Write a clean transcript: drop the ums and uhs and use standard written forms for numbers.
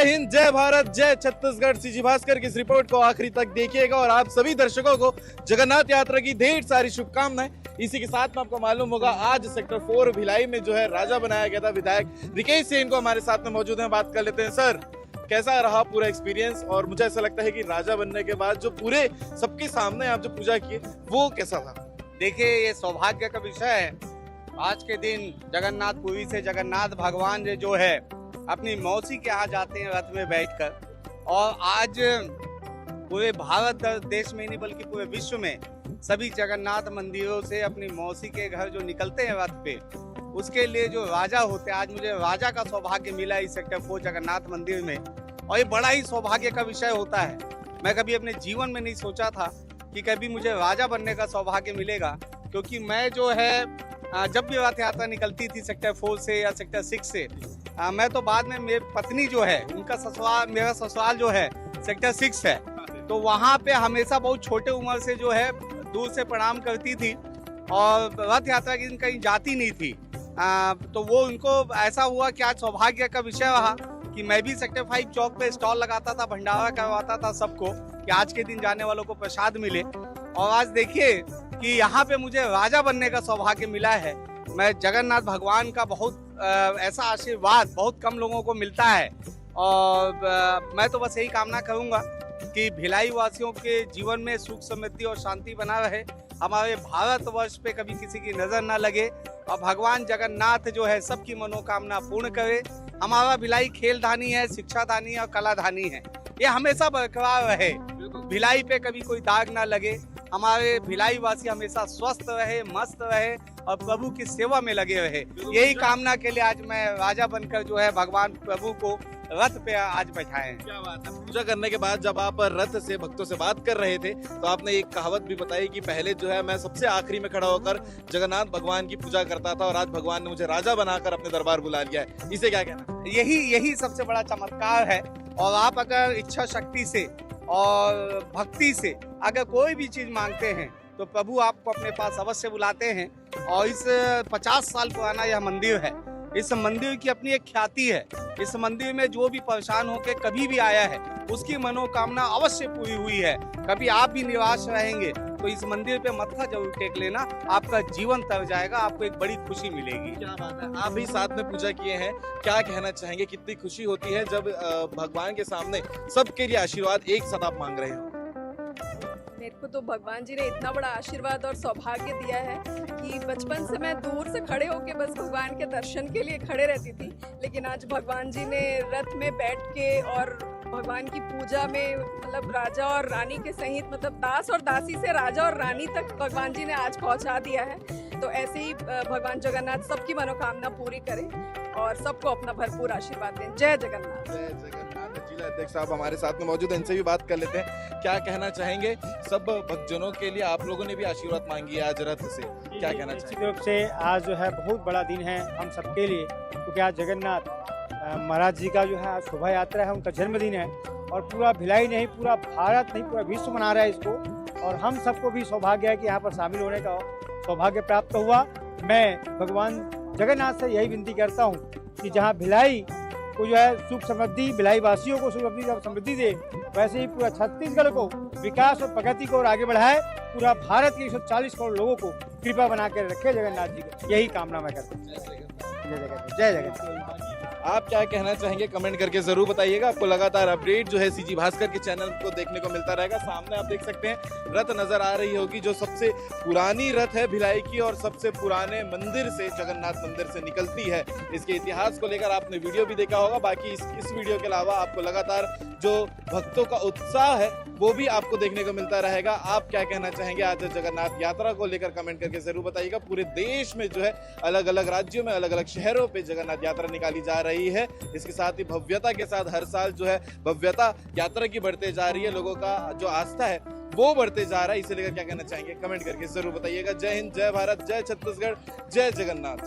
हिंद, जय भारत, जय छत्तीसगढ़। सीजी भास्कर की इस रिपोर्ट को आखिरी तक देखिएगा और आप सभी दर्शकों को जगन्नाथ यात्रा की ढेर सारी शुभकामनाएं। इसी के साथ में आपको मालूम होगा आज सेक्टर 4 भिलाई में जो है राजा बनाया गया था। विधायक रिकेश सिंह को हमारे साथ में मौजूद हैं, बात कर लेते हैं। सर, कैसा रहा पूरा एक्सपीरियंस? और मुझे ऐसा लगता है कि राजा बनने के बाद जो पूरे सबके सामने आप जो पूजा किए वो कैसा था? देखिए, ये सौभाग्य का विषय है। आज के दिन जगन्नाथपुरी से जगन्नाथ भगवान जो है अपनी मौसी के यहाँ जाते हैं रथ में बैठकर, और आज पूरे भारत देश में नहीं बल्कि पूरे विश्व में सभी जगन्नाथ मंदिरों से अपनी मौसी के घर जो निकलते हैं रथ पे, उसके लिए जो राजा होते हैं, आज मुझे राजा का सौभाग्य मिला इस सेक्टर 4 जगन्नाथ मंदिर में, और ये बड़ा ही सौभाग्य का विषय होता है। मैं कभी अपने जीवन में नहीं सोचा था कि कभी मुझे राजा बनने का सौभाग्य मिलेगा, क्योंकि मैं जो है जब भी रथ यात्रा निकलती थी सेक्टर 4 से या सेक्टर 6 से, मैं तो बाद में मेरी पत्नी जो है उनका ससुराल, मेरा ससुराल जो है सेक्टर 6 है, तो वहाँ पे हमेशा बहुत छोटे उम्र से जो है दूर से प्रणाम करती थी और रथ यात्रा के दिन कहीं जाती नहीं थी। तो वो उनको ऐसा हुआ कि आज सौभाग्य का विषय रहा कि मैं भी सेक्टर 5 चौक पे स्टॉल लगाता था, भंडारा करवाता था सबको कि आज के दिन जाने वालों को प्रसाद मिले। और आज देखिए कि यहाँ पे मुझे राजा बनने का सौभाग्य मिला है। मैं जगन्नाथ भगवान का बहुत ऐसा आशीर्वाद बहुत कम लोगों को मिलता है, और मैं तो बस यही कामना करूँगा कि भिलाई वासियों के जीवन में सुख समृद्धि और शांति बना रहे, हमारे भारतवर्ष पे कभी किसी की नजर ना लगे, और भगवान जगन्नाथ जो है सबकी मनोकामना पूर्ण करे। हमारा भिलाई खेलधानी है, शिक्षाधानी है और कलाधानी है, ये हमेशा बरकरार रहे, भिलाई पे कभी कोई दाग ना लगे, हमारे भिलाई वासी हमेशा स्वस्थ रहे, मस्त रहे और प्रभु की सेवा में लगे रहे। यही कामना के लिए आज मैं राजा बनकर जो है भगवान प्रभु को रथ पे आज बैठाए। क्या बात है। पूजा करने के बाद जब आप रथ से भक्तों से बात कर रहे थे तो आपने एक कहावत भी बताई कि पहले जो है मैं सबसे आखिरी में खड़ा होकर जगन्नाथ भगवान की पूजा करता था और आज भगवान ने मुझे राजा बनाकर अपने दरबार बुला लिया है। इसे क्या कहना? यही सबसे बड़ा चमत्कार है। और आप अगर इच्छा शक्ति से और भक्ति से अगर कोई भी चीज मांगते हैं तो प्रभु आपको अपने पास अवश्य बुलाते हैं। और इस 50 साल पुराना यह मंदिर है, इस मंदिर की अपनी एक ख्याति है। इस मंदिर में जो भी परेशान होकर कभी भी आया है उसकी मनोकामना अवश्य पूरी हुई है। कभी आप भी निराश रहेंगे तो इस मंदिर पे मत्था जरूर टेक लेना, आपका जीवन तर जाएगा, आपको एक बड़ी खुशी मिलेगी। क्या बात है। आप भी साथ में पूजा किए हैं, क्या कहना चाहेंगे? कितनी खुशी होती है जब भगवान के सामने सबके लिए आशीर्वाद एक साथ आप मांग रहे हो? मेरे को तो भगवान जी ने इतना बड़ा आशीर्वाद और सौभाग्य दिया है कि बचपन से मैं दूर से खड़े होके बस भगवान के दर्शन के लिए खड़े रहती थी, लेकिन आज भगवान जी ने रथ में बैठ के और भगवान की पूजा में मतलब राजा और रानी के सहित, मतलब दास और दासी से राजा और रानी तक भगवान जी ने आज पहुंचा दिया है। तो ऐसे ही भगवान जगन्नाथ सबकी मनोकामना पूरी करे और सबको अपना भरपूर आशीर्वाद दें। जय जगन्नाथ। जय जगन्नाथ। जिला अध्यक्ष साहब हमारे साथ में मौजूद हैं, इनसे भी बात कर लेते हैं। क्या कहना चाहेंगे? सब भक्तजनों के लिए आप लोगों ने भी आशीर्वाद मांगी है आज रथ से, क्या कहना निश्चित चाहेंगे? रूप से आज जो है बहुत बड़ा दिन है हम सबके लिए, क्योंकि आज जगन्नाथ महाराज जी का जो है आज शोभा यात्रा है, उनका जन्मदिन है, और पूरा भिलाई नहीं, पूरा भारत नहीं, पूरा विश्व मना रहा है इसको, और हम सबको भी सौभाग्य है कि यहाँ पर शामिल होने का सौभाग्य प्राप्त हुआ। मैं भगवान जगन्नाथ से यही विनती करता हूँ कि जहाँ भिलाई को जो है सुख समृद्धि, भिलाई वासियों को सुख समृद्धि दे, वैसे ही पूरा छत्तीसगढ़ को विकास और प्रगति को और आगे बढ़ाए, पूरा भारत के 140 करोड़ लोगों को कृपा बना कर रखे जगन्नाथ जी को, यही कामना मैं करता हूँ। जय जगन्नाथ। आप क्या कहना चाहेंगे? कमेंट करके जरूर बताइएगा। आपको लगातार अपडेट जो है सीजी भास्कर के चैनल को देखने को मिलता रहेगा। सामने आप देख सकते हैं रथ नजर आ रही होगी, जो सबसे पुरानी रथ है भिलाई की और सबसे पुराने मंदिर से, जगन्नाथ मंदिर से निकलती है। इसके इतिहास को लेकर आपने वीडियो भी देखा होगा। बाकी इस वीडियो के अलावा आपको लगातार जो भक्तों का उत्साह है वो भी आपको देखने को मिलता रहेगा। आप क्या कहना चाहेंगे आज जगन्नाथ यात्रा को लेकर? कमेंट करके जरूर बताइएगा। पूरे देश में जो है अलग अलग राज्यों में, अलग अलग शहरों पे जगन्नाथ यात्रा निकाली जा रही है। इसके साथ ही भव्यता के साथ हर साल जो है भव्यता यात्रा की बढ़ते जा रही है, लोगों का जो आस्था है वो बढ़ते जा रहा है। इसे लेकर क्या कहना चाहेंगे? कमेंट करके जरूर बताइएगा। जय हिंद, जय भारत, जय छत्तीसगढ़, जय जगन्नाथ।